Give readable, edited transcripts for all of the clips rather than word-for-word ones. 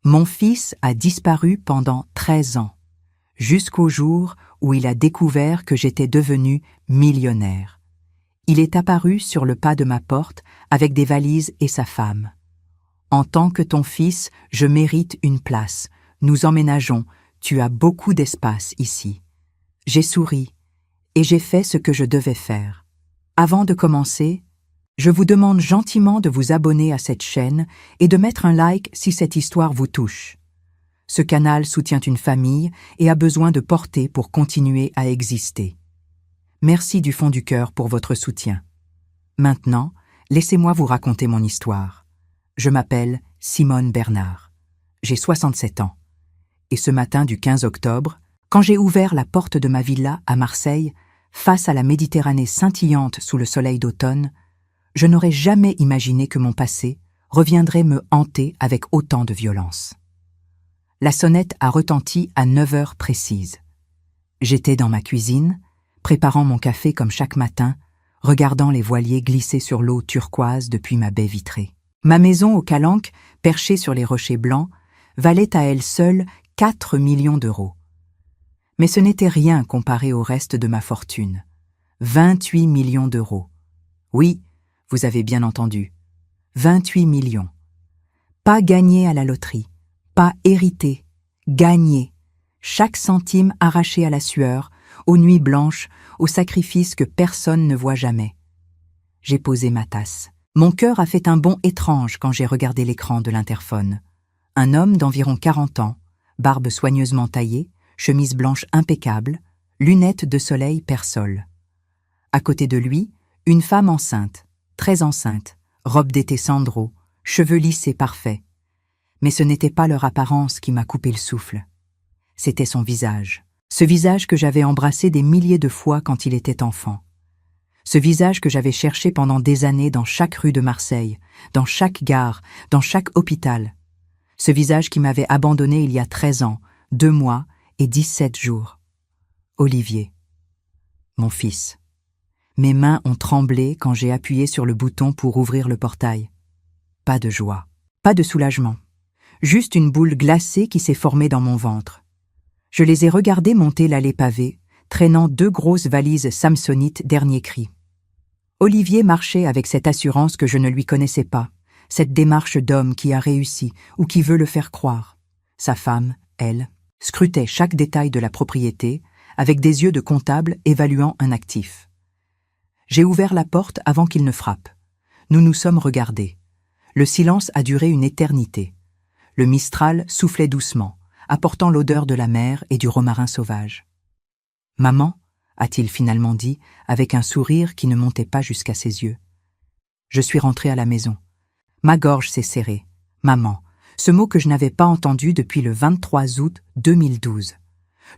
Mon fils a disparu pendant 13 ans, jusqu'au jour où il a découvert que j'étais devenu millionnaire. Il est apparu sur le pas de ma porte avec des valises et sa femme. En tant que ton fils, je mérite une place. Nous emménageons. Tu as beaucoup d'espace ici. J'ai souri et j'ai fait ce que je devais faire. Avant de commencer, je vous demande gentiment de vous abonner à cette chaîne et de mettre un like si cette histoire vous touche. Ce canal soutient une famille et a besoin de portée pour continuer à exister. Merci du fond du cœur pour votre soutien. Maintenant, laissez-moi vous raconter mon histoire. Je m'appelle Simone Bernard. J'ai 67 ans. Et ce matin du 15 octobre, quand j'ai ouvert la porte de ma villa à Marseille, face à la Méditerranée scintillante sous le soleil d'automne, je n'aurais jamais imaginé que mon passé reviendrait me hanter avec autant de violence. La sonnette a retenti à 9 heures précises. J'étais dans ma cuisine, préparant mon café comme chaque matin, regardant les voiliers glisser sur l'eau turquoise depuis ma baie vitrée. Ma maison au Calanque, perchée sur les rochers blancs, valait à elle seule 4 millions d'euros. Mais ce n'était rien comparé au reste de ma fortune. 28 millions d'euros. Oui, vous avez bien entendu. 28 millions. Pas gagné à la loterie, pas hérité, gagné. Chaque centime arraché à la sueur, aux nuits blanches, aux sacrifices que personne ne voit jamais. J'ai posé ma tasse. Mon cœur a fait un bond étrange quand j'ai regardé l'écran de l'interphone. Un homme d'environ 40 ans, barbe soigneusement taillée, chemise blanche impeccable, lunettes de soleil persol. À côté de lui, une femme enceinte, très enceinte, robe d'été Sandro, cheveux lissés parfaits. Mais ce n'était pas leur apparence qui m'a coupé le souffle. C'était son visage. Ce visage que j'avais embrassé des milliers de fois quand il était enfant. Ce visage que j'avais cherché pendant des années dans chaque rue de Marseille, dans chaque gare, dans chaque hôpital. Ce visage qui m'avait abandonné il y a 13 ans, 2 mois et 17 jours. Olivier. Mon fils. Mes mains ont tremblé quand j'ai appuyé sur le bouton pour ouvrir le portail. Pas de joie, pas de soulagement. Juste une boule glacée qui s'est formée dans mon ventre. Je les ai regardés monter l'allée pavée, traînant 2 grosses valises samsonites dernier cri. Olivier marchait avec cette assurance que je ne lui connaissais pas, cette démarche d'homme qui a réussi ou qui veut le faire croire. Sa femme, elle, scrutait chaque détail de la propriété avec des yeux de comptable évaluant un actif. J'ai ouvert la porte avant qu'il ne frappe. Nous nous sommes regardés. Le silence a duré une éternité. Le Mistral soufflait doucement, apportant l'odeur de la mer et du romarin sauvage. « Maman » a-t-il finalement dit, avec un sourire qui ne montait pas jusqu'à ses yeux. Je suis rentré à la maison. Ma gorge s'est serrée. « Maman », ce mot que je n'avais pas entendu depuis le 23 août 2012.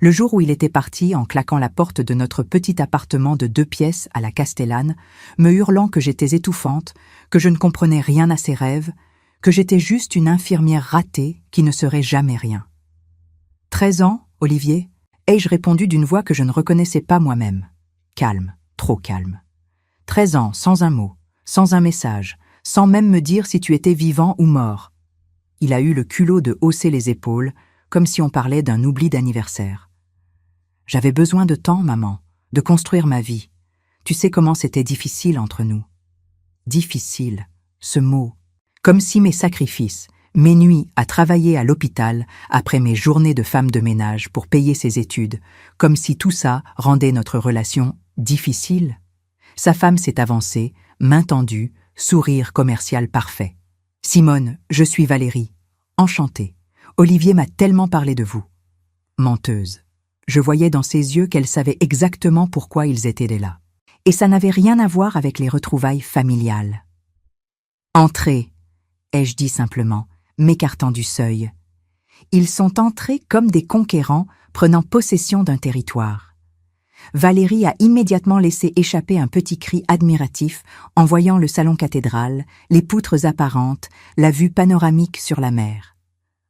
Le jour où il était parti en claquant la porte de notre petit appartement de 2 pièces à la Castellane, me hurlant que j'étais étouffante, que je ne comprenais rien à ses rêves, que j'étais juste une infirmière ratée qui ne serait jamais rien. 13 ans, Olivier, ai-je répondu d'une voix que je ne reconnaissais pas moi-même. Calme, trop calme. 13 ans, sans un mot, sans un message, sans même me dire si tu étais vivant ou mort. Il a eu le culot de hausser les épaules, comme si on parlait d'un oubli d'anniversaire. J'avais besoin de temps, maman, de construire ma vie. Tu sais comment c'était difficile entre nous. Difficile, ce mot. Comme si mes sacrifices, mes nuits à travailler à l'hôpital après mes journées de femme de ménage pour payer ses études, comme si tout ça rendait notre relation difficile. Sa femme s'est avancée, main tendue, sourire commercial parfait. « Simone, je suis Valérie. Enchantée. Olivier m'a tellement parlé de vous. » Menteuse. Je voyais dans ses yeux qu'elle savait exactement pourquoi ils étaient là. Et ça n'avait rien à voir avec les retrouvailles familiales. « Entrez », ai-je dit simplement, m'écartant du seuil. Ils sont entrés comme des conquérants prenant possession d'un territoire. Valérie a immédiatement laissé échapper un petit cri admiratif en voyant le salon cathédral, les poutres apparentes, la vue panoramique sur la mer.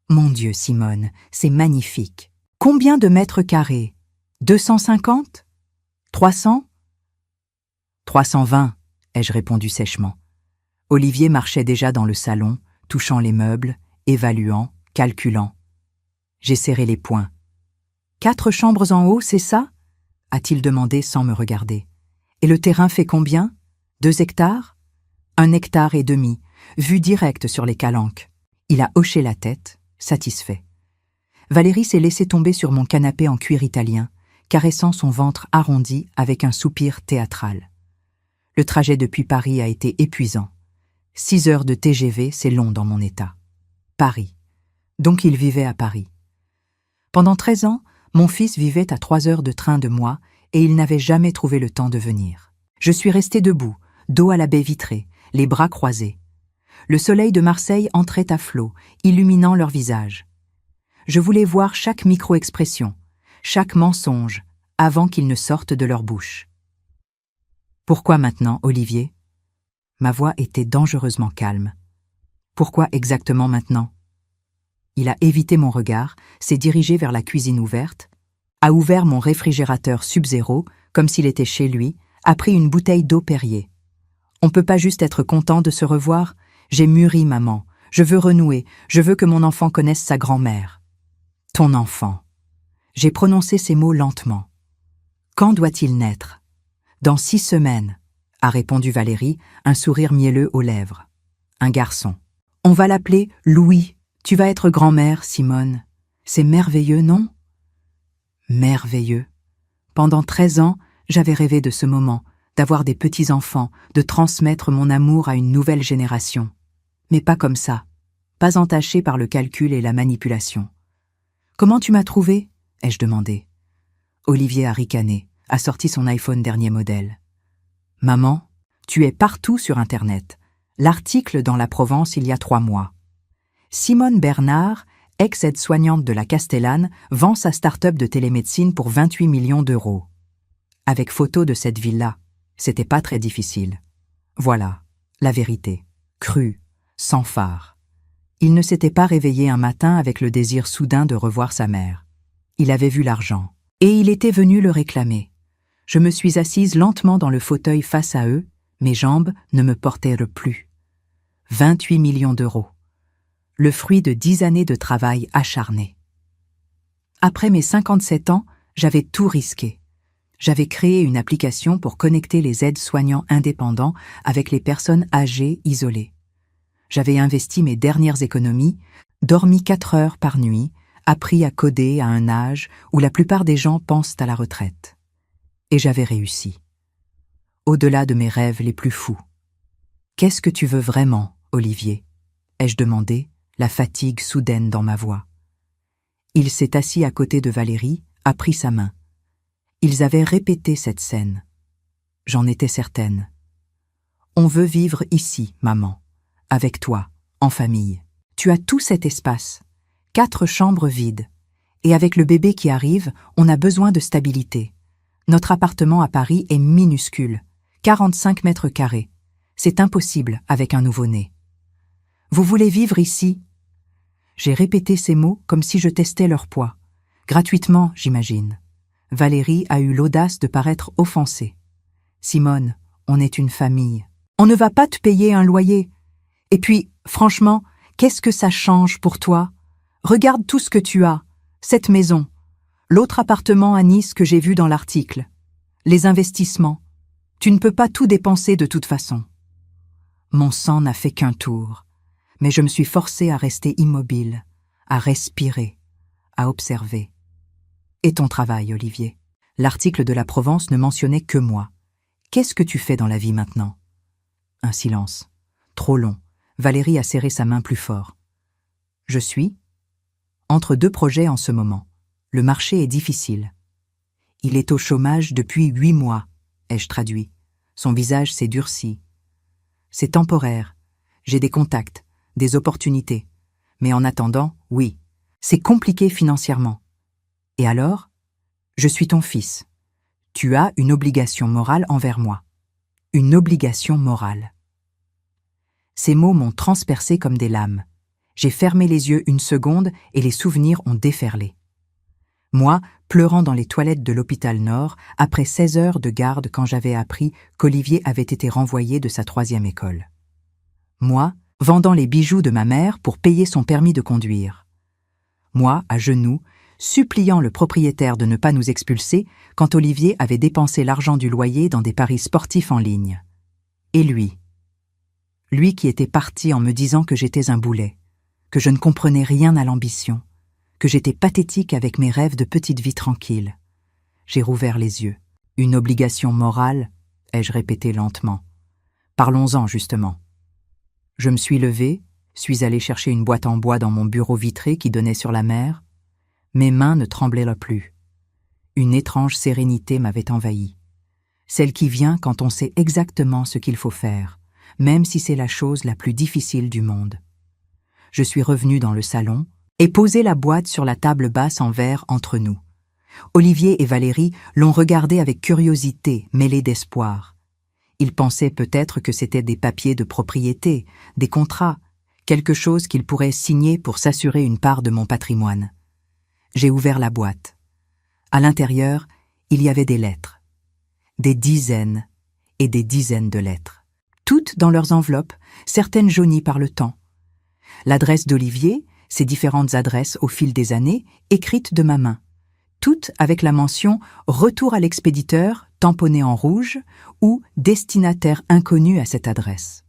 Mon Dieu, Simone, c'est magnifique. Combien de mètres carrés? 250? 300? 320, ai-je répondu sèchement. Olivier marchait déjà dans le salon, touchant les meubles, évaluant, calculant. J'ai serré les poings. 4 chambres en haut, c'est ça? A-t-il demandé sans me regarder. Et le terrain fait combien? 2 hectares? 1 hectare et demi, vue directe sur les Calanques. Il a hoché la tête, satisfait. Valérie s'est laissée tomber sur mon canapé en cuir italien, caressant son ventre arrondi avec un soupir théâtral. Le trajet depuis Paris a été épuisant. 6 heures de TGV, c'est long dans mon état. Paris. Donc il vivait à Paris. Pendant 13 ans, mon fils vivait à 3 heures de train de moi et il n'avait jamais trouvé le temps de venir. Je suis restée debout, dos à la baie vitrée, les bras croisés. Le soleil de Marseille entrait à flots, illuminant leurs visages. Je voulais voir chaque micro-expression, chaque mensonge, avant qu'ils ne sortent de leur bouche. Pourquoi maintenant, Olivier? Ma voix était dangereusement calme. Pourquoi exactement maintenant? Il a évité mon regard, s'est dirigé vers la cuisine ouverte, a ouvert mon réfrigérateur Sub-Zero, comme s'il était chez lui, a pris une bouteille d'eau Perrier. On peut pas juste être content de se revoir? J'ai mûri, maman. Je veux renouer. Je veux que mon enfant connaisse sa grand-mère. Ton enfant. J'ai prononcé ces mots lentement. Quand doit-il naître? Dans 6 semaines, a répondu Valérie, un sourire mielleux aux lèvres. Un garçon. On va l'appeler Louis. Tu vas être grand-mère, Simone. C'est merveilleux, non? Merveilleux. Pendant 13 ans, j'avais rêvé de ce moment, d'avoir des petits-enfants, de transmettre mon amour à une nouvelle génération. Mais pas comme ça, pas entaché par le calcul et la manipulation. « Comment tu m'as trouvé ?» ai-je demandé. Olivier a ricané, a sorti son iPhone dernier modèle. « Maman, tu es partout sur Internet. L'article dans la Provence il y a 3 mois. Simone Bernard, ex-aide-soignante de la Castellane, vend sa start-up de télémédecine pour 28 millions d'euros. Avec photo de cette villa, c'était pas très difficile. Voilà, la vérité, crue, sans phare. Il ne s'était pas réveillé un matin avec le désir soudain de revoir sa mère. Il avait vu l'argent, et il était venu le réclamer. Je me suis assise lentement dans le fauteuil face à eux, mes jambes ne me portaient plus. 28 millions d'euros. Le fruit de 10 années de travail acharné. Après mes 57 ans, j'avais tout risqué. J'avais créé une application pour connecter les aides-soignants indépendants avec les personnes âgées isolées. J'avais investi mes dernières économies, dormi 4 heures par nuit, appris à coder à un âge où la plupart des gens pensent à la retraite. Et j'avais réussi. Au-delà de mes rêves les plus fous. « Qu'est-ce que tu veux vraiment, Olivier ?» ai-je demandé, la fatigue soudaine dans ma voix. Il s'est assis à côté de Valérie, a pris sa main. Ils avaient répété cette scène. J'en étais certaine. « On veut vivre ici, maman. Avec toi, en famille. Tu as tout cet espace, 4 chambres vides. Et avec le bébé qui arrive, on a besoin de stabilité. Notre appartement à Paris est minuscule, 45 mètres carrés. C'est impossible avec un nouveau-né. Vous voulez vivre ici? J'ai répété ces mots comme si je testais leur poids. Gratuitement, j'imagine. Valérie a eu l'audace de paraître offensée. Simone, on est une famille. On ne va pas te payer un loyer. Et puis, franchement, qu'est-ce que ça change pour toi? Regarde tout ce que tu as, cette maison, l'autre appartement à Nice que j'ai vu dans l'article, les investissements. Tu ne peux pas tout dépenser de toute façon. Mon sang n'a fait qu'un tour, mais je me suis forcée à rester immobile, à respirer, à observer. Et ton travail, Olivier? L'article de la Provence ne mentionnait que moi. Qu'est-ce que tu fais dans la vie maintenant? Un silence, trop long. Valérie a serré sa main plus fort. Je suis entre 2 projets en ce moment. Le marché est difficile. Il est au chômage depuis 8 mois, ai-je traduit. Son visage s'est durci. C'est temporaire. J'ai des contacts, des opportunités. Mais en attendant, oui, c'est compliqué financièrement. Et alors? Je suis ton fils. Tu as une obligation morale envers moi. Une obligation morale. Ces mots m'ont transpercé comme des lames. J'ai fermé les yeux une seconde et les souvenirs ont déferlé. Moi, pleurant dans les toilettes de l'hôpital Nord, après 16 heures de garde quand j'avais appris qu'Olivier avait été renvoyé de sa 3e école. Moi, vendant les bijoux de ma mère pour payer son permis de conduire. moi, à genoux, suppliant le propriétaire de ne pas nous expulser quand Olivier avait dépensé l'argent du loyer dans des paris sportifs en ligne. Et lui qui était parti en me disant que j'étais un boulet, que je ne comprenais rien à l'ambition, que j'étais pathétique avec mes rêves de petite vie tranquille. J'ai rouvert les yeux. Une obligation morale, ai-je répété lentement. Parlons-en, justement. Je me suis levé, suis allé chercher une boîte en bois dans mon bureau vitré qui donnait sur la mer. Mes mains ne tremblaient plus. Une étrange sérénité m'avait envahi. Celle qui vient quand on sait exactement ce qu'il faut faire, même si c'est la chose la plus difficile du monde. Je suis revenu dans le salon et posé la boîte sur la table basse en verre entre nous. Olivier et Valérie l'ont regardé avec curiosité mêlée d'espoir. Ils pensaient peut-être que c'était des papiers de propriété, des contrats, quelque chose qu'ils pourraient signer pour s'assurer une part de mon patrimoine. J'ai ouvert la boîte. À l'intérieur, il y avait des lettres. Des dizaines et des dizaines de lettres. Toutes dans leurs enveloppes, certaines jaunies par le temps. L'adresse d'Olivier, ses différentes adresses au fil des années, écrites de ma main. Toutes avec la mention « Retour à l'expéditeur » tamponnée en rouge ou « Destinataire inconnu à cette adresse ».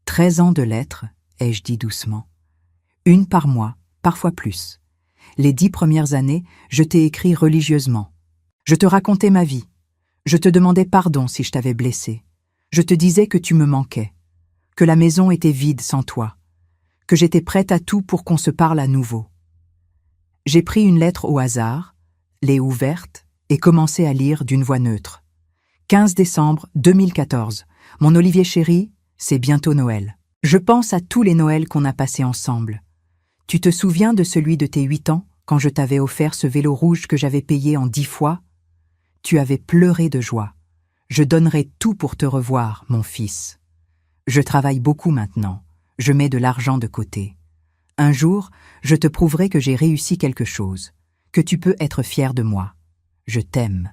13 ans de lettres, ai-je dit doucement. Une par mois, parfois plus. Les 10 premières années, je t'ai écrit religieusement. Je te racontais ma vie. Je te demandais pardon si je t'avais blessé. Je te disais que tu me manquais, que la maison était vide sans toi, que j'étais prête à tout pour qu'on se parle à nouveau. J'ai pris une lettre au hasard, l'ai ouverte et commencé à lire d'une voix neutre. 15 décembre 2014. Mon Olivier chéri, c'est bientôt Noël. Je pense à tous les Noëls qu'on a passés ensemble. Tu te souviens de celui de tes 8 ans, quand je t'avais offert ce vélo rouge que j'avais payé en 10 fois? Tu avais pleuré de joie. Je donnerai tout pour te revoir, mon fils. Je travaille beaucoup maintenant. Je mets de l'argent de côté. Un jour, je te prouverai que j'ai réussi quelque chose, que tu peux être fier de moi. Je t'aime.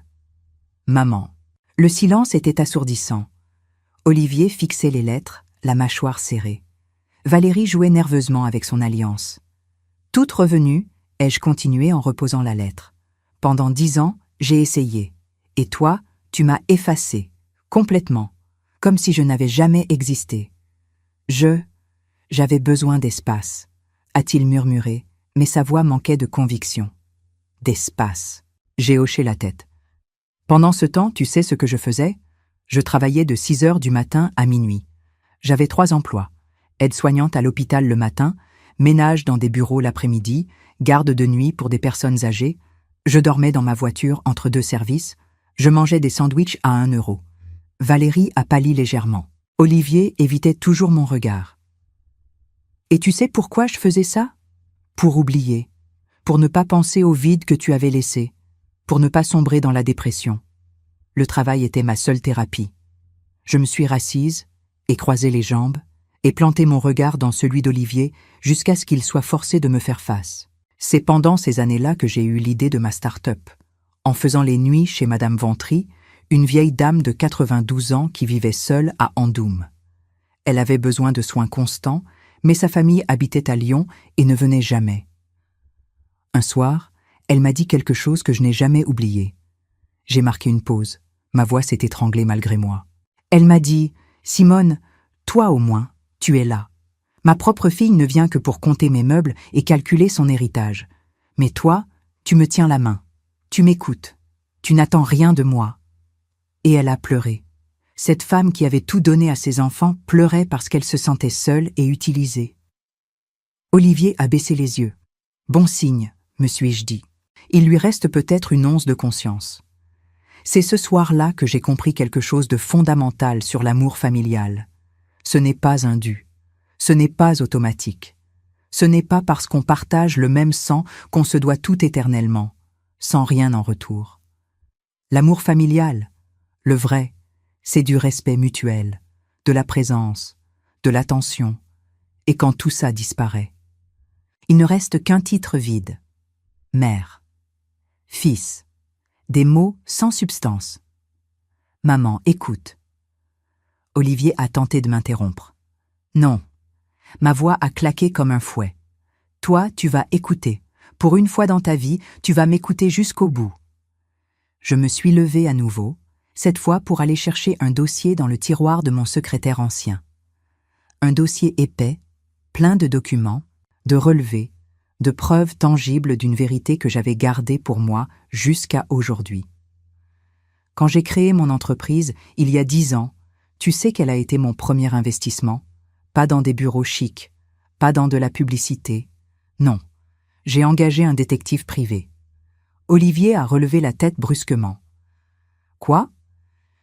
Maman. Le silence était assourdissant. Olivier fixait les lettres, la mâchoire serrée. Valérie jouait nerveusement avec son alliance. Toute revenue, ai-je continué en reposant la lettre. Pendant 10 ans, j'ai essayé. Et toi, tu m'as effacé, complètement, comme si je n'avais jamais existé. J'avais besoin d'espace, a-t-il murmuré, mais sa voix manquait de conviction. D'espace. J'ai hoché la tête. Pendant ce temps, tu sais ce que je faisais? Je travaillais de 6 heures du matin à minuit. J'avais 3 emplois. Aide-soignante à l'hôpital le matin, ménage dans des bureaux l'après-midi, garde de nuit pour des personnes âgées. Je dormais dans ma voiture entre 2 services. Je mangeais des sandwichs à 1 euro. Valérie a pâli légèrement. Olivier évitait toujours mon regard. Et tu sais pourquoi je faisais ça? Pour oublier. Pour ne pas penser au vide que tu avais laissé. Pour ne pas sombrer dans la dépression. Le travail était ma seule thérapie. Je me suis rassise et croisé les jambes et planté mon regard dans celui d'Olivier jusqu'à ce qu'il soit forcé de me faire face. C'est pendant ces années-là que j'ai eu l'idée de ma start-up. En faisant les nuits chez Madame Ventry, une vieille dame de 92 ans qui vivait seule à Andoum. Elle avait besoin de soins constants, mais sa famille habitait à Lyon et ne venait jamais. Un soir, elle m'a dit quelque chose que je n'ai jamais oublié. J'ai marqué une pause. Ma voix s'est étranglée malgré moi. Elle m'a dit « Simone, toi au moins, tu es là. Ma propre fille ne vient que pour compter mes meubles et calculer son héritage. Mais toi, tu me tiens la main. Tu m'écoutes. Tu n'attends rien de moi. » Et elle a pleuré. Cette femme qui avait tout donné à ses enfants pleurait parce qu'elle se sentait seule et utilisée. Olivier a baissé les yeux. « Bon signe, me suis-je dit. Il lui reste peut-être une once de conscience. » C'est ce soir-là que j'ai compris quelque chose de fondamental sur l'amour familial. Ce n'est pas un dû. Ce n'est pas automatique. Ce n'est pas parce qu'on partage le même sang qu'on se doit tout éternellement, sans rien en retour. L'amour familial, le vrai, c'est du respect mutuel, de la présence, de l'attention, et quand tout ça disparaît. Il ne reste qu'un titre vide. Mère. Fils. Des mots sans substance. Maman, écoute. Olivier a tenté de m'interrompre. Non. Ma voix a claqué comme un fouet. Toi, tu vas écouter, Pour une fois dans ta vie, tu vas m'écouter jusqu'au bout. » Je me suis levée à nouveau, cette fois pour aller chercher un dossier dans le tiroir de mon secrétaire ancien. Un dossier épais, plein de documents, de relevés, de preuves tangibles d'une vérité que j'avais gardée pour moi jusqu'à aujourd'hui. Quand j'ai créé mon entreprise, il y a 10 ans, tu sais quel a été mon premier investissement? Pas dans des bureaux chics, pas dans de la publicité. Non, j'ai engagé un détective privé. Olivier a relevé la tête brusquement. « Quoi?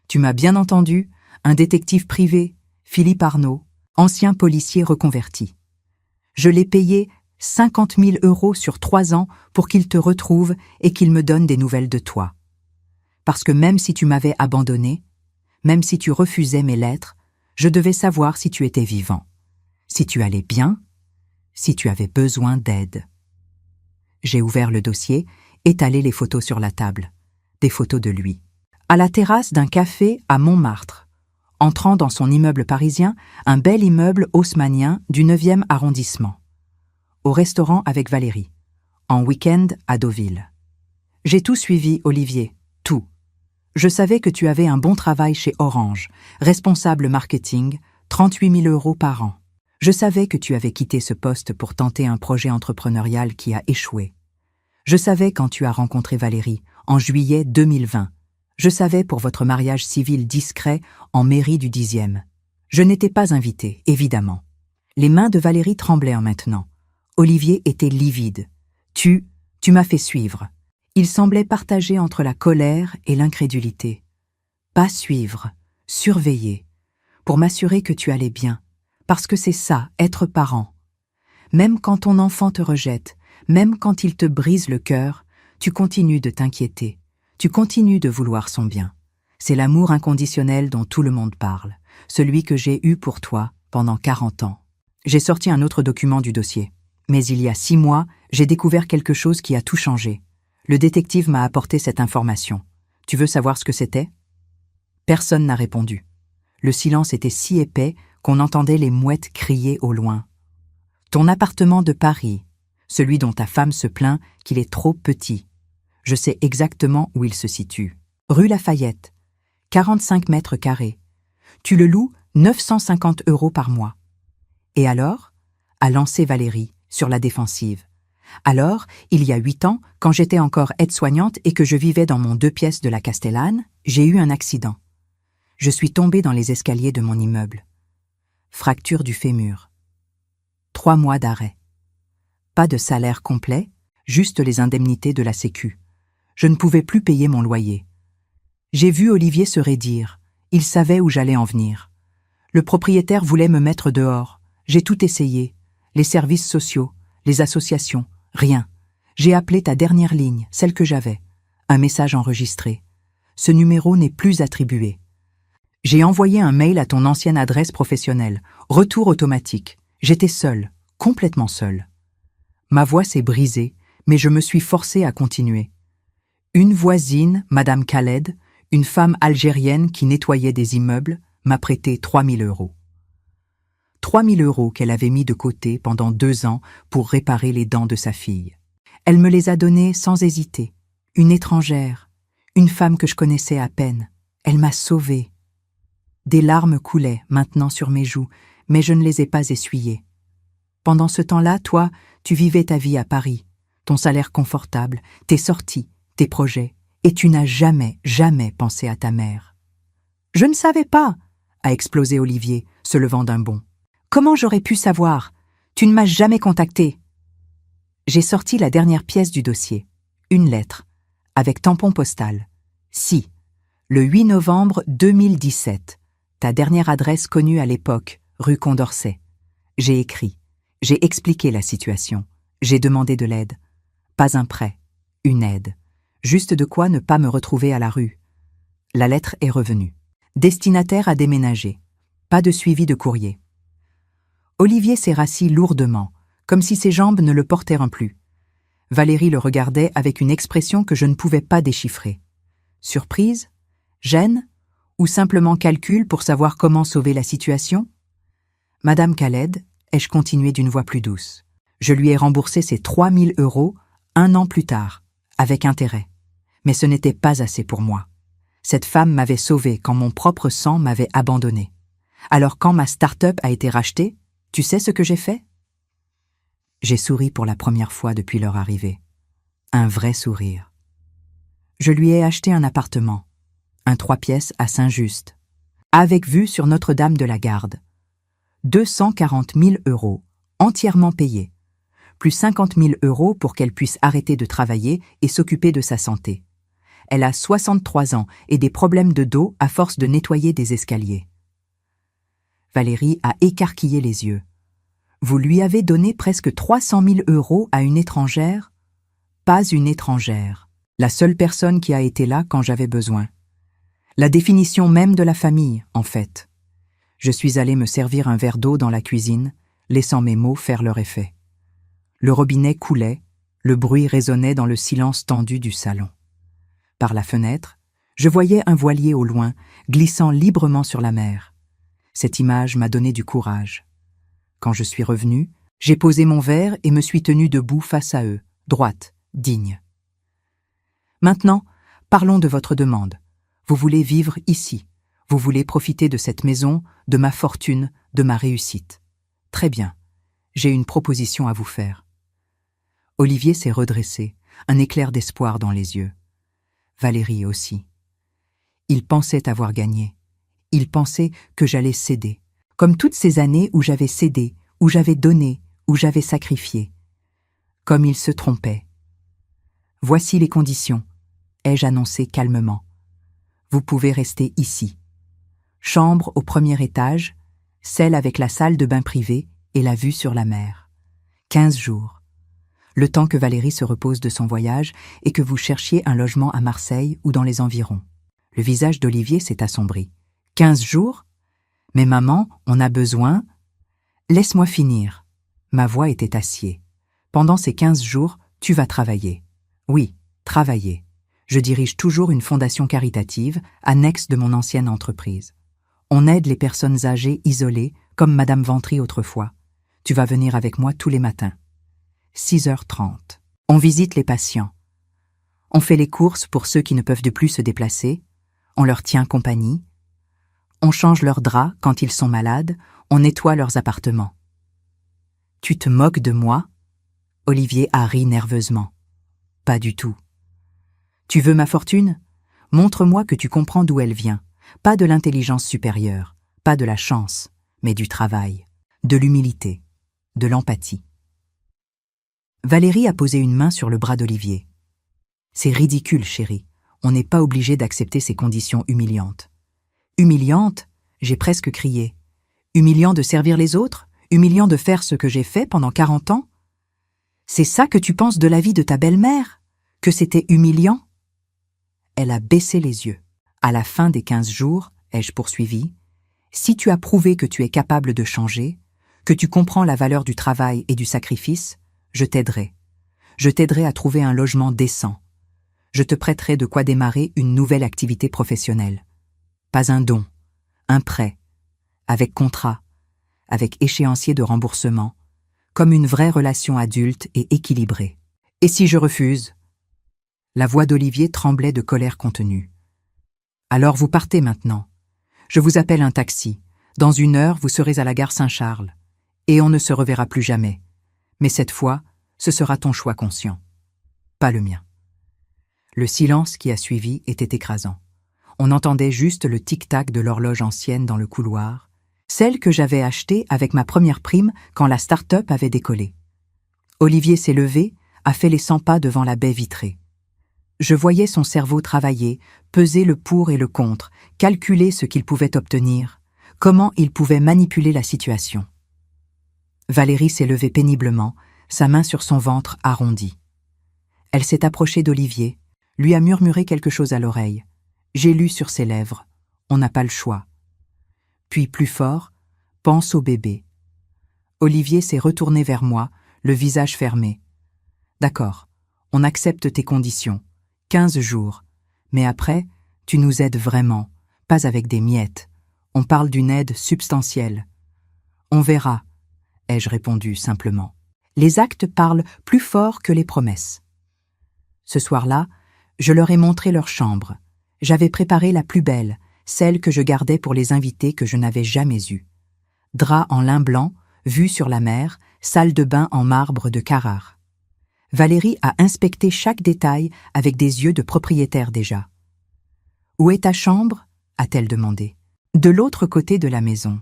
Tu m'as bien entendu, un détective privé, Philippe Arnaud, ancien policier reconverti. Je l'ai payé 50 000 € sur 3 ans pour qu'il te retrouve et qu'il me donne des nouvelles de toi. Parce que même si tu m'avais abandonné, même si tu refusais mes lettres, je devais savoir si tu étais vivant, si tu allais bien, si tu avais besoin d'aide. » J'ai ouvert le dossier, étalé les photos sur la table, des photos de lui. À la terrasse d'un café à Montmartre, entrant dans son immeuble parisien, un bel immeuble haussmannien du 9e arrondissement. Au restaurant avec Valérie, en week-end à Deauville. J'ai tout suivi, Olivier, tout. Je savais que tu avais un bon travail chez Orange, responsable marketing, 38 000 € par an. Je savais que tu avais quitté ce poste pour tenter un projet entrepreneurial qui a échoué. Je savais quand tu as rencontré Valérie, en juillet 2020. Je savais pour votre mariage civil discret en mairie du 10e. Je n'étais pas invité, évidemment. Les mains de Valérie tremblaient maintenant. Olivier était livide. Tu m'as fait suivre. Il semblait partagé entre la colère et l'incrédulité. Pas suivre, surveiller, pour m'assurer que tu allais bien, parce que c'est ça, être parent. Même quand ton enfant te rejette, même quand il te brise le cœur, tu continues de t'inquiéter, tu continues de vouloir son bien. C'est l'amour inconditionnel dont tout le monde parle, celui que j'ai eu pour toi pendant 40 ans. J'ai sorti un autre document du dossier. Mais il y a 6 mois, j'ai découvert quelque chose qui a tout changé. Le détective m'a apporté cette information. Tu veux savoir ce que c'était? Personne n'a répondu. Le silence était si épais qu'on entendait les mouettes crier au loin. Ton appartement de Paris, celui dont ta femme se plaint qu'il est trop petit. Je sais exactement où il se situe. Rue Lafayette, 45 mètres carrés. Tu le loues 950 € par mois. Et alors? A lancé Valérie, sur la défensive. Alors, il y a 8 ans, quand j'étais encore aide-soignante et que je vivais dans mon 2 pièces de la Castellane, j'ai eu un accident. Je suis tombée dans les escaliers de mon immeuble. Fracture du fémur. 3 mois d'arrêt. Pas de salaire complet, juste les indemnités de la Sécu. Je ne pouvais plus payer mon loyer. J'ai vu Olivier se raidir. Il savait où j'allais en venir. Le propriétaire voulait me mettre dehors. J'ai tout essayé. Les services sociaux, les associations, rien. J'ai appelé ta dernière ligne, celle que j'avais. Un message enregistré. Ce numéro n'est plus attribué. J'ai envoyé un mail à ton ancienne adresse professionnelle. Retour automatique. J'étais seule, complètement seule. Ma voix s'est brisée, mais je me suis forcée à continuer. Une voisine, Madame Khaled, une femme algérienne qui nettoyait des immeubles, m'a prêté 3 000 €. 3 000 € qu'elle avait mis de côté pendant 2 ans pour réparer les dents de sa fille. Elle me les a donnés sans hésiter. Une étrangère, une femme que je connaissais à peine. Elle m'a sauvée. Des larmes coulaient maintenant sur mes joues, mais je ne les ai pas essuyées. Pendant ce temps-là, toi, tu vivais ta vie à Paris, ton salaire confortable, tes sorties, tes projets, et tu n'as jamais, jamais pensé à ta mère. « Je ne savais pas !» a explosé Olivier, se levant d'un bond. « Comment j'aurais pu savoir? Tu ne m'as jamais contacté. » J'ai sorti la dernière pièce du dossier, une lettre, avec tampon postal. Si, le 8 novembre 2017, ta dernière adresse connue à l'époque, rue Condorcet. J'ai écrit, j'ai expliqué la situation, j'ai demandé de l'aide. Pas un prêt, une aide. Juste de quoi ne pas me retrouver à la rue. La lettre est revenue. Destinataire a déménagé. Pas de suivi de courrier. Olivier s'est rassis lourdement, comme si ses jambes ne le portaient plus. Valérie le regardait avec une expression que je ne pouvais pas déchiffrer. Surprise? Gêne? Ou simplement calcul pour savoir comment sauver la situation? Madame Khaled, ai-je continué d'une voix plus douce. Je lui ai remboursé ses 3 000 € 1 an plus tard, avec intérêt. Mais ce n'était pas assez pour moi. Cette femme m'avait sauvé quand mon propre sang m'avait abandonné. Alors quand ma start-up a été rachetée, tu sais ce que j'ai fait? J'ai souri pour la première fois depuis leur arrivée. Un vrai sourire. Je lui ai acheté un appartement, un 3 pièces à Saint-Just, avec vue sur Notre-Dame de la Garde. 240 000 €, entièrement payés, plus 50 000 € pour qu'elle puisse arrêter de travailler et s'occuper de sa santé. Elle a 63 ans et des problèmes de dos à force de nettoyer des escaliers. Valérie a écarquillé les yeux. Vous lui avez donné presque 300 000 € à une étrangère? Pas une étrangère. La seule personne qui a été là quand j'avais besoin. La définition même de la famille, en fait. Je suis allé me servir un verre d'eau dans la cuisine, laissant mes mots faire leur effet. Le robinet coulait, le bruit résonnait dans le silence tendu du salon. Par la fenêtre, je voyais un voilier au loin, glissant librement sur la mer. Cette image m'a donné du courage. Quand je suis revenu, j'ai posé mon verre et me suis tenu debout face à eux, droite, digne. Maintenant, parlons de votre demande. Vous voulez vivre ici. Vous voulez profiter de cette maison, de ma fortune, de ma réussite. Très bien. J'ai une proposition à vous faire. Olivier s'est redressé, un éclair d'espoir dans les yeux. Valérie aussi. Il pensait avoir gagné. Il pensait que j'allais céder. Comme toutes ces années où j'avais cédé, où j'avais donné, où j'avais sacrifié. Comme il se trompait. Voici les conditions, ai-je annoncé calmement. Vous pouvez rester ici. Chambre au premier étage, celle avec la salle de bain privée et la vue sur la mer. 15 jours. Le temps que Valérie se repose de son voyage et que vous cherchiez un logement à Marseille ou dans les environs. Le visage d'Olivier s'est assombri. 15 jours? Mais maman, on a besoin... Laisse-moi finir. Ma voix était acier. Pendant ces 15 jours, tu vas travailler. Oui, travailler. Je dirige toujours une fondation caritative, annexe de mon ancienne entreprise. On aide les personnes âgées isolées, comme Madame Ventry autrefois. Tu vas venir avec moi tous les matins. 6h30. On visite les patients. On fait les courses pour ceux qui ne peuvent plus se déplacer. On leur tient compagnie. On change leurs draps quand ils sont malades. On nettoie leurs appartements. Tu te moques de moi? Olivier a ri nerveusement. Pas du tout. Tu veux ma fortune? Montre-moi que tu comprends d'où elle vient. Pas de l'intelligence supérieure, pas de la chance, mais du travail, de l'humilité, de l'empathie. Valérie a posé une main sur le bras d'Olivier. C'est ridicule, chérie. On n'est pas obligé d'accepter ces conditions humiliantes. Humiliantes? J'ai presque crié. Humiliant de servir les autres? Humiliant de faire ce que j'ai fait pendant 40 ans? C'est ça que tu penses de la vie de ta belle-mère? Que c'était humiliant? Elle a baissé les yeux. À la fin des 15 jours, ai-je poursuivi, si tu as prouvé que tu es capable de changer, que tu comprends la valeur du travail et du sacrifice, je t'aiderai. Je t'aiderai à trouver un logement décent. Je te prêterai de quoi démarrer une nouvelle activité professionnelle. Pas un don, un prêt, avec contrat, avec échéancier de remboursement, comme une vraie relation adulte et équilibrée. Et si je refuse? La voix d'Olivier tremblait de colère contenue. Alors vous partez maintenant. Je vous appelle un taxi. Dans 1 heure, vous serez à la gare Saint-Charles. Et on ne se reverra plus jamais. Mais cette fois, ce sera ton choix conscient. Pas le mien. Le silence qui a suivi était écrasant. On entendait juste le tic-tac de l'horloge ancienne dans le couloir, celle que j'avais achetée avec ma première prime quand la start-up avait décollé. Olivier s'est levé, a fait les 100 pas devant la baie vitrée. Je voyais son cerveau travailler, peser le pour et le contre, calculer ce qu'il pouvait obtenir, comment il pouvait manipuler la situation. Valérie s'est levée péniblement, sa main sur son ventre arrondi. Elle s'est approchée d'Olivier, lui a murmuré quelque chose à l'oreille. J'ai lu sur ses lèvres, on n'a pas le choix. Puis plus fort, pense au bébé. Olivier s'est retourné vers moi, le visage fermé. D'accord, on accepte tes conditions. 15 jours. Mais après, tu nous aides vraiment, pas avec des miettes. On parle d'une aide substantielle. On verra, ai-je répondu simplement. Les actes parlent plus fort que les promesses. Ce soir-là, je leur ai montré leur chambre. J'avais préparé la plus belle, celle que je gardais pour les invités que je n'avais jamais eus. Drap en lin blanc, vue sur la mer, salle de bain en marbre de Carrare. Valérie a inspecté chaque détail avec des yeux de propriétaire déjà. « Où est ta chambre ?» a-t-elle demandé. « De l'autre côté de la maison.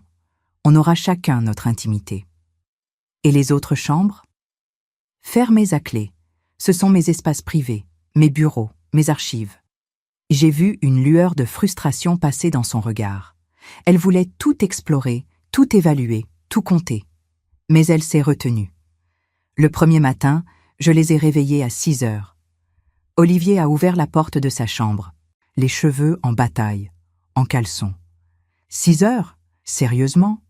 On aura chacun notre intimité. » « Et les autres chambres ?» « Fermées à clé. Ce sont mes espaces privés, mes bureaux, mes archives. » J'ai vu une lueur de frustration passer dans son regard. Elle voulait tout explorer, tout évaluer, tout compter. Mais elle s'est retenue. Le premier matin, je les ai réveillés à 6 heures. Olivier a ouvert la porte de sa chambre, les cheveux en bataille, en caleçon. 6 heures? Sérieusement?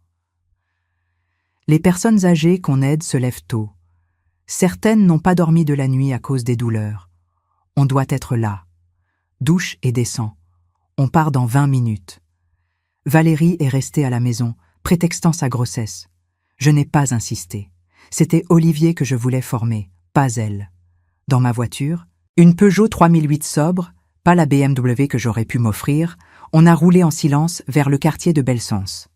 Les personnes âgées qu'on aide se lèvent tôt. Certaines n'ont pas dormi de la nuit à cause des douleurs. On doit être là. Douche et descend. On part dans 20 minutes. Valérie est restée à la maison, prétextant sa grossesse. Je n'ai pas insisté. C'était Olivier que je voulais former, pas elle. Dans ma voiture, une Peugeot 3008 sobre, pas la BMW que j'aurais pu m'offrir, on a roulé en silence vers le quartier de Belsense.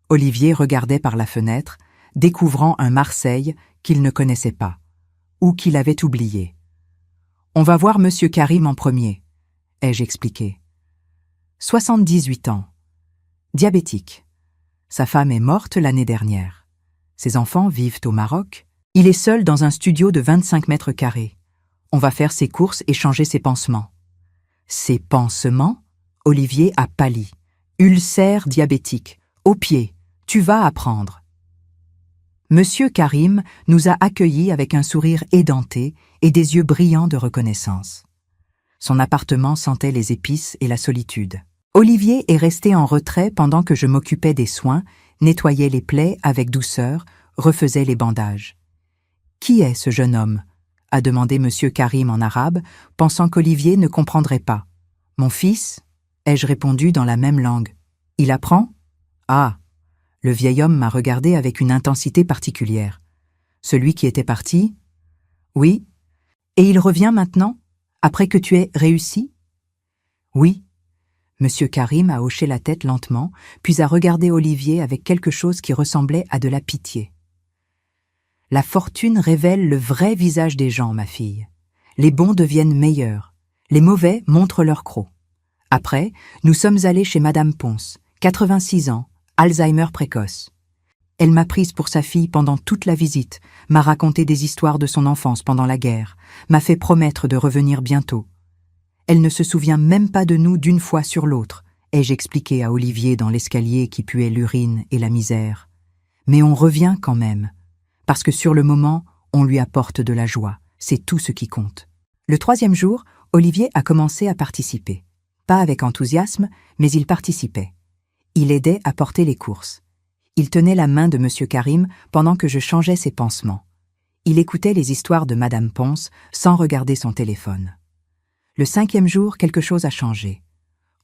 Olivier regardait par la fenêtre, découvrant un Marseille qu'il ne connaissait pas, ou qu'il avait oublié. « On va voir Monsieur Karim en premier », ai-je expliqué. 78 ans. Diabétique. Sa femme est morte l'année dernière. Ses enfants vivent au Maroc. Il est seul dans un studio de 25 mètres carrés. On va faire ses courses et changer ses pansements. Ses pansements? Olivier a pâli. Ulcère diabétique. Au pied. Tu vas apprendre. Monsieur Karim nous a accueillis avec un sourire édenté et des yeux brillants de reconnaissance. Son appartement sentait les épices et la solitude. Olivier est resté en retrait pendant que je m'occupais des soins, nettoyais les plaies avec douceur, refaisais les bandages. « Qui est ce jeune homme ?» a demandé Monsieur Karim en arabe, pensant qu'Olivier ne comprendrait pas. « Mon fils ?» ai-je répondu dans la même langue. « Il apprend ?»« Ah !» Le vieil homme m'a regardé avec une intensité particulière. « Celui qui était parti ?»« Oui. »« Et il revient maintenant, après que tu aies réussi ?» ?»« Oui. » Monsieur Karim a hoché la tête lentement, puis a regardé Olivier avec quelque chose qui ressemblait à de la pitié. « La fortune révèle le vrai visage des gens, ma fille. Les bons deviennent meilleurs, les mauvais montrent leur croc. Après, nous sommes allés chez Madame Ponce, 86 ans, Alzheimer précoce. Elle m'a prise pour sa fille pendant toute la visite, m'a raconté des histoires de son enfance pendant la guerre, m'a fait promettre de revenir bientôt. Elle ne se souvient même pas de nous d'une fois sur l'autre, ai-je expliqué à Olivier dans l'escalier qui puait l'urine et la misère. Mais on revient quand même, parce que sur le moment, on lui apporte de la joie, c'est tout ce qui compte. Le 3e jour, Olivier a commencé à participer. Pas avec enthousiasme, mais il participait. Il aidait à porter les courses. Il tenait la main de Monsieur Karim pendant que je changeais ses pansements. Il écoutait les histoires de Madame Ponce sans regarder son téléphone. Le 5e jour, quelque chose a changé.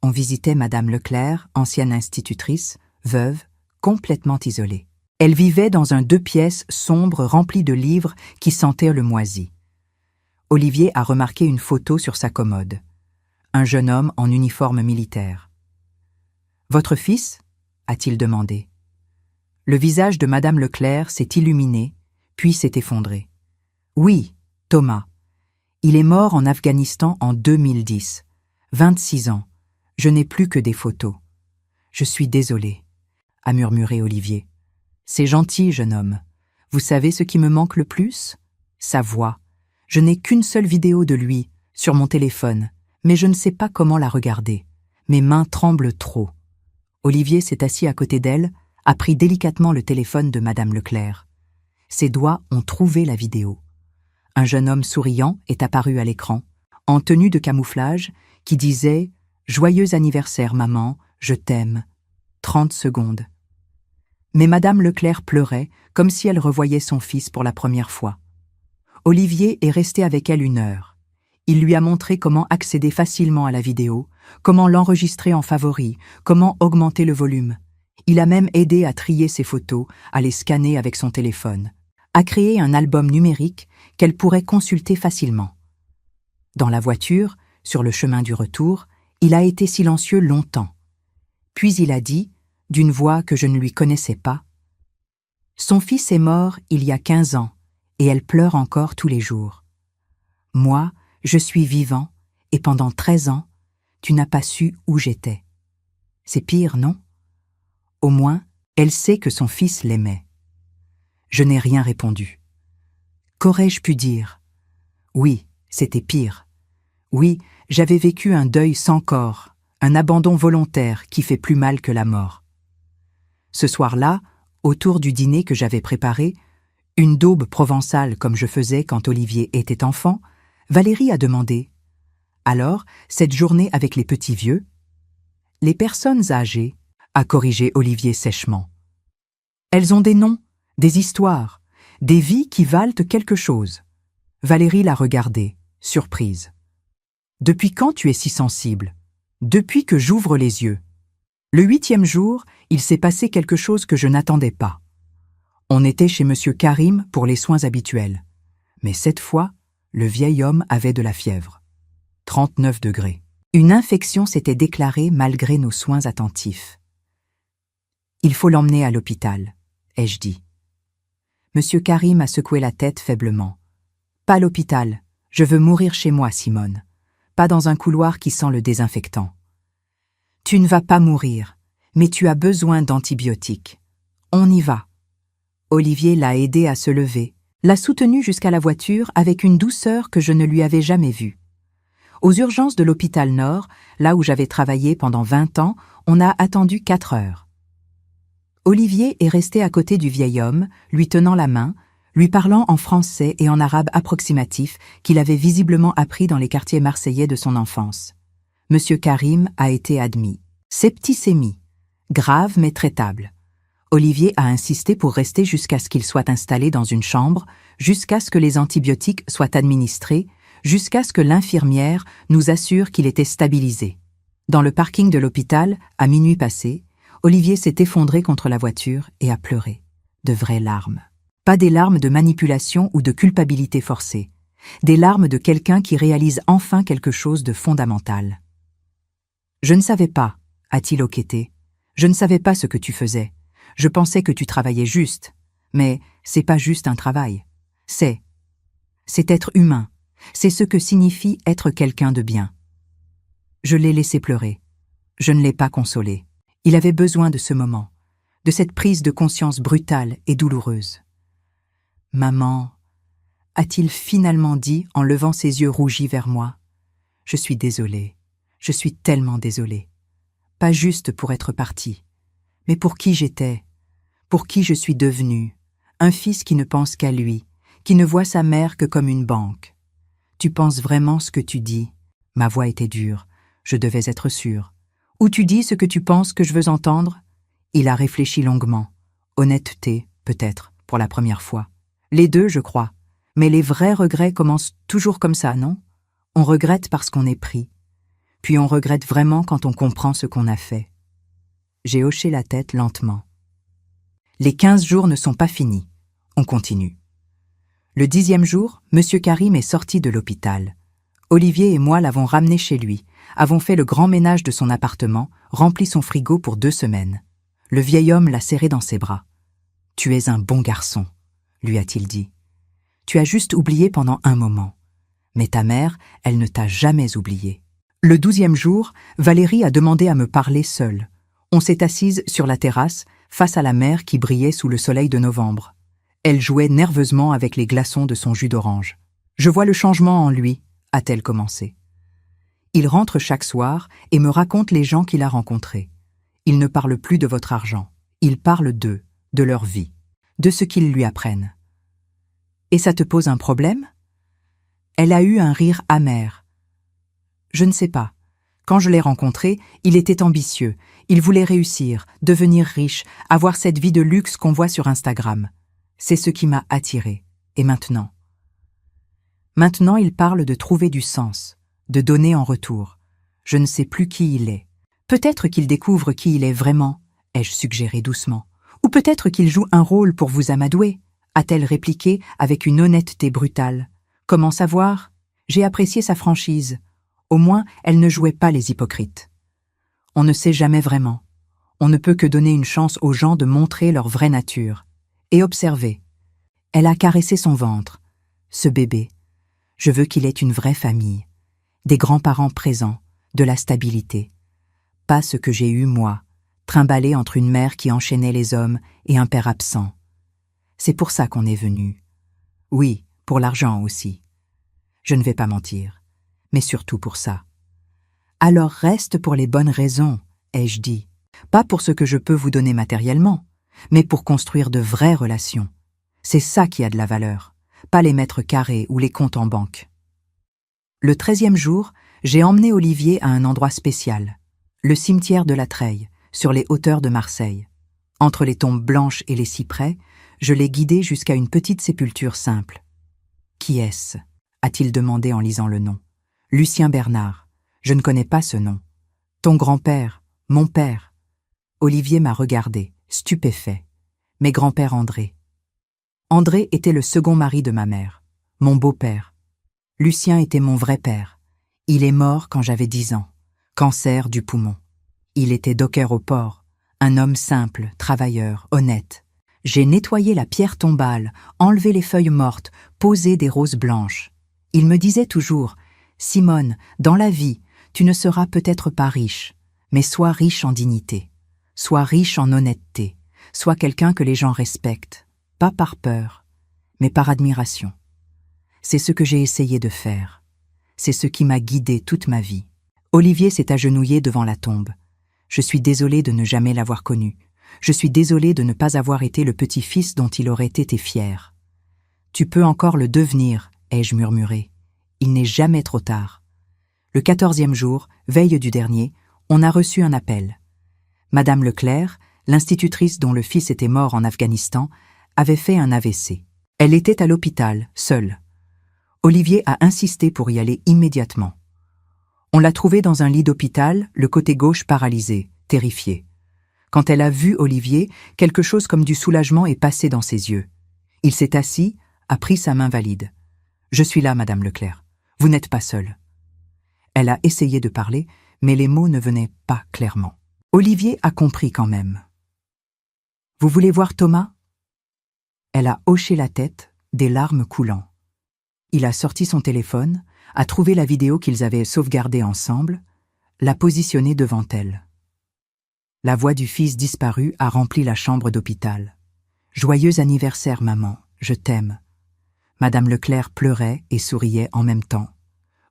On visitait Madame Leclerc, ancienne institutrice, veuve, complètement isolée. Elle vivait dans un 2 pièces sombre rempli de livres qui sentaient le moisi. Olivier a remarqué une photo sur sa commode. Un jeune homme en uniforme militaire. « Votre fils ?» a-t-il demandé. Le visage de Madame Leclerc s'est illuminé, puis s'est effondré. « Oui, Thomas. Il est mort en Afghanistan en 2010. 26 ans. Je n'ai plus que des photos. Je suis désolé, a murmuré Olivier. C'est gentil, jeune homme. Vous savez ce qui me manque le plus? Sa voix. Je n'ai qu'une seule vidéo de lui, sur mon téléphone, mais je ne sais pas comment la regarder. Mes mains tremblent trop. Olivier s'est assis à côté d'elle, a pris délicatement le téléphone de Madame Leclerc. Ses doigts ont trouvé la vidéo. Un jeune homme souriant est apparu à l'écran, en tenue de camouflage, qui disait « Joyeux anniversaire, maman, je t'aime. » 30 secondes. Mais Madame Leclerc pleurait, comme si elle revoyait son fils pour la première fois. Olivier est resté avec elle 1 heure. Il lui a montré comment accéder facilement à la vidéo, comment l'enregistrer en favori, comment augmenter le volume. Il a même aidé à trier ses photos, à les scanner avec son téléphone, à créer un album numérique qu'elle pourrait consulter facilement. Dans la voiture, sur le chemin du retour, il a été silencieux longtemps. Puis il a dit, d'une voix que je ne lui connaissais pas, « Son fils est mort il y a 15 ans, et elle pleure encore tous les jours. Moi, je suis vivant, et pendant 13 ans, tu n'as pas su où j'étais. C'est pire, non? Au moins, elle sait que son fils l'aimait. » Je n'ai rien répondu. Qu'aurais-je pu dire? Oui, c'était pire. Oui, j'avais vécu un deuil sans corps, un abandon volontaire qui fait plus mal que la mort. Ce soir-là, autour du dîner que j'avais préparé, une daube provençale comme je faisais quand Olivier était enfant, Valérie a demandé « Alors, cette journée avec les petits vieux ?»« Les personnes âgées », a corrigé Olivier sèchement. « Elles ont des noms, des histoires, des vies qui valent quelque chose. » Valérie l'a regardé, surprise. « Depuis quand tu es si sensible? Depuis que j'ouvre les yeux. » Le 8e jour, il s'est passé quelque chose que je n'attendais pas. On était chez M. Karim pour les soins habituels. Mais cette fois, le vieil homme avait de la fièvre. 39 degrés. Une infection s'était déclarée malgré nos soins attentifs. « Il faut l'emmener à l'hôpital », ai-je dit. M. Karim a secoué la tête faiblement. « Pas l'hôpital, je veux mourir chez moi, Simone. Pas dans un couloir qui sent le désinfectant. » « Tu ne vas pas mourir, mais tu as besoin d'antibiotiques. On y va. » Olivier l'a aidé à se lever, l'a soutenu jusqu'à la voiture avec une douceur que je ne lui avais jamais vue. Aux urgences de l'hôpital Nord, là où j'avais travaillé pendant 20 ans, on a attendu 4 heures. Olivier est resté à côté du vieil homme, lui tenant la main, lui parlant en français et en arabe approximatif qu'il avait visiblement appris dans les quartiers marseillais de son enfance. Monsieur Karim a été admis. Septicémie. Grave mais traitable. Olivier a insisté pour rester jusqu'à ce qu'il soit installé dans une chambre, jusqu'à ce que les antibiotiques soient administrés, jusqu'à ce que l'infirmière nous assure qu'il était stabilisé. Dans le parking de l'hôpital, à minuit passé, Olivier s'est effondré contre la voiture et a pleuré. De vraies larmes. Pas des larmes de manipulation ou de culpabilité forcée. Des larmes de quelqu'un qui réalise enfin quelque chose de fondamental. « Je ne savais pas, a-t-il hoqueté. Je ne savais pas ce que tu faisais. Je pensais que tu travaillais juste. Mais c'est pas juste un travail. C'est être humain. C'est ce que signifie être quelqu'un de bien. » Je l'ai laissé pleurer. Je ne l'ai pas consolé. Il avait besoin de ce moment, de cette prise de conscience brutale et douloureuse. « Maman, a-t-il finalement dit en levant ses yeux rougis vers moi. Je suis désolée. Je suis tellement désolée. Pas juste pour être parti, mais pour qui j'étais, pour qui je suis devenue, un fils qui ne pense qu'à lui, qui ne voit sa mère que comme une banque. Tu penses vraiment ce que tu dis? » Ma voix était dure, je devais être sûre. « Ou tu dis ce que tu penses que je veux entendre ?» Il a réfléchi longuement. Honnêteté, peut-être, pour la première fois. Les deux, je crois. Mais les vrais regrets commencent toujours comme ça, non? On regrette parce qu'on est pris. Puis on regrette vraiment quand on comprend ce qu'on a fait. J'ai hoché la tête lentement. Les 15 jours ne sont pas finis. On continue. Le 10e jour, M. Karim est sorti de l'hôpital. Olivier et moi l'avons ramené chez lui, avons fait le grand ménage de son appartement, rempli son frigo pour 2 semaines. Le vieil homme l'a serré dans ses bras. « Tu es un bon garçon, » lui a-t-il dit. « Tu as juste oublié pendant un moment. Mais ta mère, elle ne t'a jamais oublié. » Le 12e jour, Valérie a demandé à me parler seule. On s'est assise sur la terrasse, face à la mer qui brillait sous le soleil de novembre. Elle jouait nerveusement avec les glaçons de son jus d'orange. « Je vois le changement en lui », a-t-elle commencé. Il rentre chaque soir et me raconte les gens qu'il a rencontrés. Il ne parle plus de votre argent. Il parle d'eux, de leur vie, de ce qu'ils lui apprennent. « Et ça te pose un problème ?» Elle a eu un rire amer. Je ne sais pas. Quand je l'ai rencontré, il était ambitieux. Il voulait réussir, devenir riche, avoir cette vie de luxe qu'on voit sur Instagram. C'est ce qui m'a attirée. Et maintenant? Maintenant, il parle de trouver du sens, de donner en retour. Je ne sais plus qui il est. Peut-être qu'il découvre qui il est vraiment, ai-je suggéré doucement. Ou peut-être qu'il joue un rôle pour vous amadouer, a-t-elle répliqué avec une honnêteté brutale. Comment savoir? J'ai apprécié sa franchise. Au moins, elle ne jouait pas les hypocrites. On ne sait jamais vraiment. On ne peut que donner une chance aux gens de montrer leur vraie nature. Et observer. Elle a caressé son ventre. Ce bébé. Je veux qu'il ait une vraie famille. Des grands-parents présents, de la stabilité. Pas ce que j'ai eu, moi, trimballé entre une mère qui enchaînait les hommes et un père absent. C'est pour ça qu'on est venu. Oui, pour l'argent aussi. Je ne vais pas mentir, mais surtout pour ça. Alors reste pour les bonnes raisons, ai-je dit. Pas pour ce que je peux vous donner matériellement, mais pour construire de vraies relations. C'est ça qui a de la valeur, pas les mètres carrés ou les comptes en banque. Le 13e jour, j'ai emmené Olivier à un endroit spécial, le cimetière de la Treille, sur les hauteurs de Marseille. Entre les tombes blanches et les cyprès, je l'ai guidé jusqu'à une petite sépulture simple. « Qui est-ce » a-t-il demandé en lisant le nom. « Lucien Bernard. Je ne connais pas ce nom. Ton grand-père, mon père. » Olivier m'a regardé, stupéfait. Mes grands-pères André. André était le second mari de ma mère, mon beau-père. Lucien était mon vrai père. Il est mort quand j'avais 10 ans. Cancer du poumon. Il était docker au port, un homme simple, travailleur, honnête. J'ai nettoyé la pierre tombale, enlevé les feuilles mortes, posé des roses blanches. Il me disait toujours « Simone, dans la vie, tu ne seras peut-être pas riche, mais sois riche en dignité, sois riche en honnêteté, sois quelqu'un que les gens respectent, pas par peur, mais par admiration. » C'est ce que j'ai essayé de faire. C'est ce qui m'a guidé toute ma vie. Olivier s'est agenouillé devant la tombe. Je suis désolée de ne jamais l'avoir connu. Je suis désolée de ne pas avoir été le petit-fils dont il aurait été fier. Tu peux encore le devenir, ai-je murmuré. Il n'est jamais trop tard. Le 14e jour, veille du dernier, on a reçu un appel. Madame Leclerc, l'institutrice dont le fils était mort en Afghanistan, avait fait un AVC. Elle était à l'hôpital, seule. Olivier a insisté pour y aller immédiatement. On l'a trouvée dans un lit d'hôpital, le côté gauche paralysé, terrifié. Quand elle a vu Olivier, quelque chose comme du soulagement est passé dans ses yeux. Il s'est assis, a pris sa main valide. « Je suis là, Madame Leclerc. Vous n'êtes pas seule. » Elle a essayé de parler, mais les mots ne venaient pas clairement. Olivier a compris quand même. « Vous voulez voir Thomas ?» Elle a hoché la tête, des larmes coulant. Il a sorti son téléphone, a trouvé la vidéo qu'ils avaient sauvegardée ensemble, l'a positionnée devant elle. La voix du fils disparu a rempli la chambre d'hôpital. « Joyeux anniversaire, maman, je t'aime. » Madame Leclerc pleurait et souriait en même temps.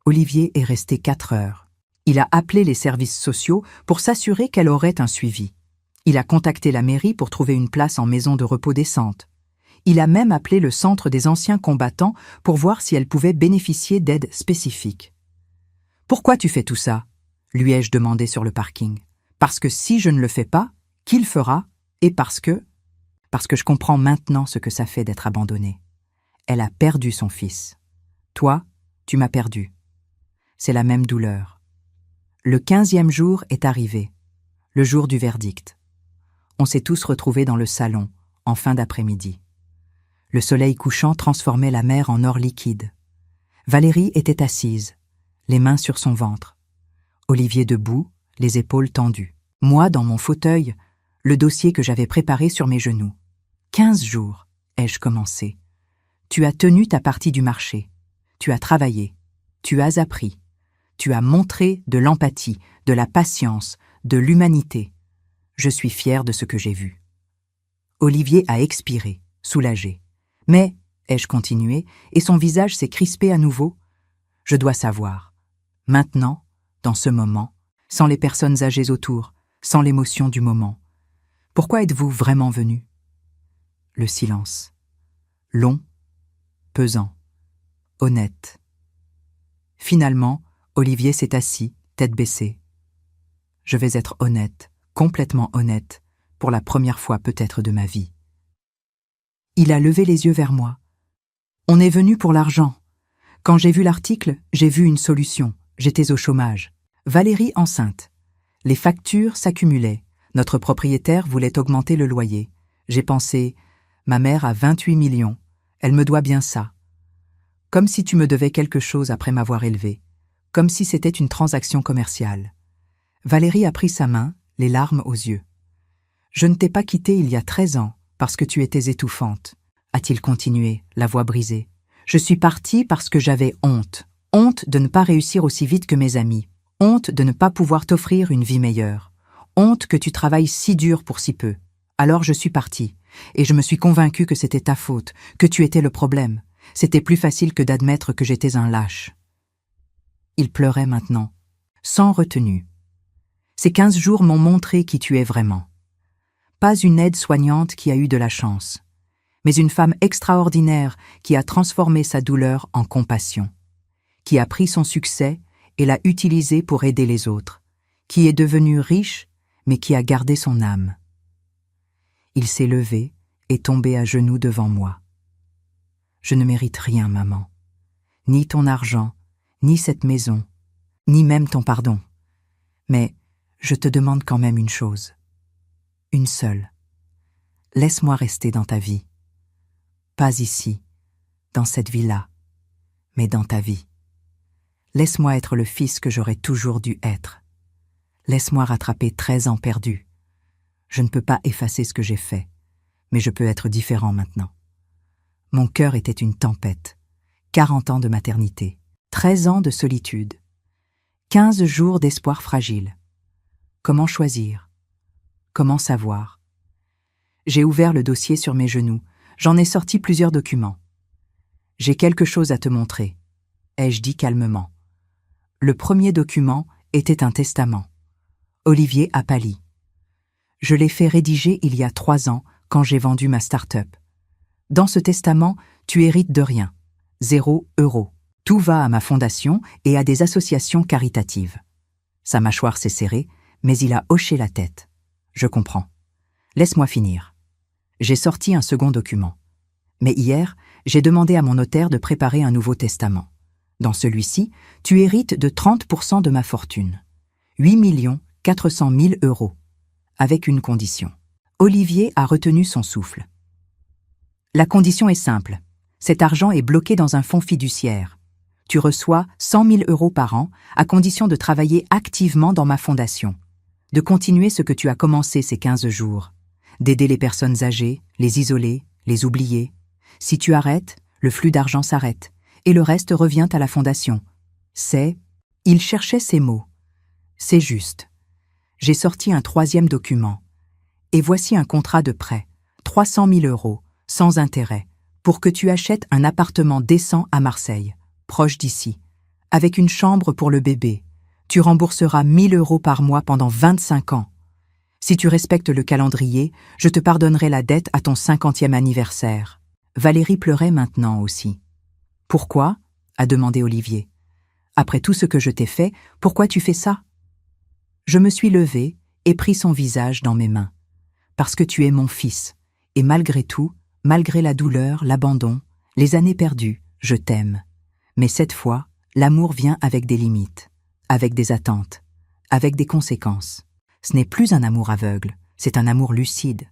Olivier est resté 4 heures. Il a appelé les services sociaux pour s'assurer qu'elle aurait un suivi. Il a contacté la mairie pour trouver une place en maison de repos décente. Il a même appelé le centre des anciens combattants pour voir si elle pouvait bénéficier d'aide spécifique. « Pourquoi tu fais tout ça ?» lui ai-je demandé sur le parking. « Parce que si je ne le fais pas, qui le fera? Et parce que je comprends maintenant ce que ça fait d'être abandonnée. Elle a perdu son fils. Toi, tu m'as perdu. C'est la même douleur. » Le 15e jour est arrivé, le jour du verdict. On s'est tous retrouvés dans le salon, en fin d'après-midi. Le soleil couchant transformait la mer en or liquide. Valérie était assise, les mains sur son ventre. Olivier debout, les épaules tendues. Moi, dans mon fauteuil, le dossier que j'avais préparé sur mes genoux. 15 jours, ai-je commencé. Tu as tenu ta partie du marché. Tu as travaillé. Tu as appris. Tu as montré de l'empathie, de la patience, de l'humanité. Je suis fière de ce que j'ai vu. Olivier a expiré, soulagé. Mais, ai-je continué, et son visage s'est crispé à nouveau. Je dois savoir. Maintenant, dans ce moment, sans les personnes âgées autour, sans l'émotion du moment. Pourquoi êtes-vous vraiment venu? Le silence. Long, pesant, honnête. Finalement, Olivier s'est assis, tête baissée. Je vais être honnête, complètement honnête, pour la première fois peut-être de ma vie. Il a levé les yeux vers moi. On est venu pour l'argent. Quand j'ai vu l'article, j'ai vu une solution. J'étais au chômage. Valérie enceinte. Les factures s'accumulaient. Notre propriétaire voulait augmenter le loyer. J'ai pensé, ma mère a 28 millions. Elle me doit bien ça. Comme si tu me devais quelque chose après m'avoir élevé, comme si c'était une transaction commerciale. Valérie a pris sa main, les larmes aux yeux. Je ne t'ai pas quittée il y a 13 ans, parce que tu étais étouffante, a-t-il continué, la voix brisée. Je suis partie parce que j'avais honte. Honte de ne pas réussir aussi vite que mes amis. Honte de ne pas pouvoir t'offrir une vie meilleure. Honte que tu travailles si dur pour si peu. Alors je suis partie, et je me suis convaincue que c'était ta faute, que tu étais le problème. C'était plus facile que d'admettre que j'étais un lâche. Il pleurait maintenant, sans retenue. Ces 15 jours m'ont montré qui tu es vraiment. Pas une aide-soignante qui a eu de la chance, mais une femme extraordinaire qui a transformé sa douleur en compassion, qui a pris son succès et l'a utilisé pour aider les autres, qui est devenue riche, mais qui a gardé son âme. Il s'est levé et tombé à genoux devant moi. Je ne mérite rien, maman. Ni ton argent, ni cette maison, ni même ton pardon. Mais je te demande quand même une chose. Une seule. Laisse-moi rester dans ta vie. Pas ici, dans cette vie-là, mais dans ta vie. Laisse-moi être le fils que j'aurais toujours dû être. Laisse-moi rattraper 13 ans perdus. Je ne peux pas effacer ce que j'ai fait, mais je peux être différent maintenant. Mon cœur était une tempête. 40 ans de maternité, 13 ans de solitude, 15 jours d'espoir fragile. Comment choisir? Comment savoir? J'ai ouvert le dossier sur mes genoux. J'en ai sorti plusieurs documents. J'ai quelque chose à te montrer, ai-je dit calmement. Le premier document était un testament. Olivier a pâli. Je l'ai fait rédiger il y a 3 ans quand j'ai vendu ma start-up. Dans ce testament, tu hérites de rien. 0 €. Tout va à ma fondation et à des associations caritatives. Sa mâchoire s'est serrée, mais il a hoché la tête. Je comprends. Laisse-moi finir. J'ai sorti un second document. Mais hier, j'ai demandé à mon notaire de préparer un nouveau testament. Dans celui-ci, tu hérites de 30% de ma fortune. 8 400 000 €. Avec une condition. Olivier a retenu son souffle. La condition est simple. Cet argent est bloqué dans un fonds fiduciaire. Tu reçois 100 000 € par an, à condition de travailler activement dans ma fondation, de continuer ce que tu as commencé ces 15 jours, d'aider les personnes âgées, les isoler, les oublier. Si tu arrêtes, le flux d'argent s'arrête, et le reste revient à la fondation. Il cherchait ces mots. C'est juste. J'ai sorti un 3e document. Et voici un contrat de prêt, 300 000 €, sans intérêt, pour que tu achètes un appartement décent à Marseille, proche d'ici, avec une chambre pour le bébé. Tu rembourseras 1 000 € par mois pendant 25 ans. Si tu respectes le calendrier, je te pardonnerai la dette à ton 50e anniversaire. Valérie pleurait maintenant aussi. « Pourquoi ?» a demandé Olivier. « Après tout ce que je t'ai fait, pourquoi tu fais ça ?» Je me suis levée et pris son visage dans mes mains. Parce que tu es mon fils, et malgré tout, malgré la douleur, l'abandon, les années perdues, je t'aime. Mais cette fois, l'amour vient avec des limites, avec des attentes, avec des conséquences. Ce n'est plus un amour aveugle, c'est un amour lucide.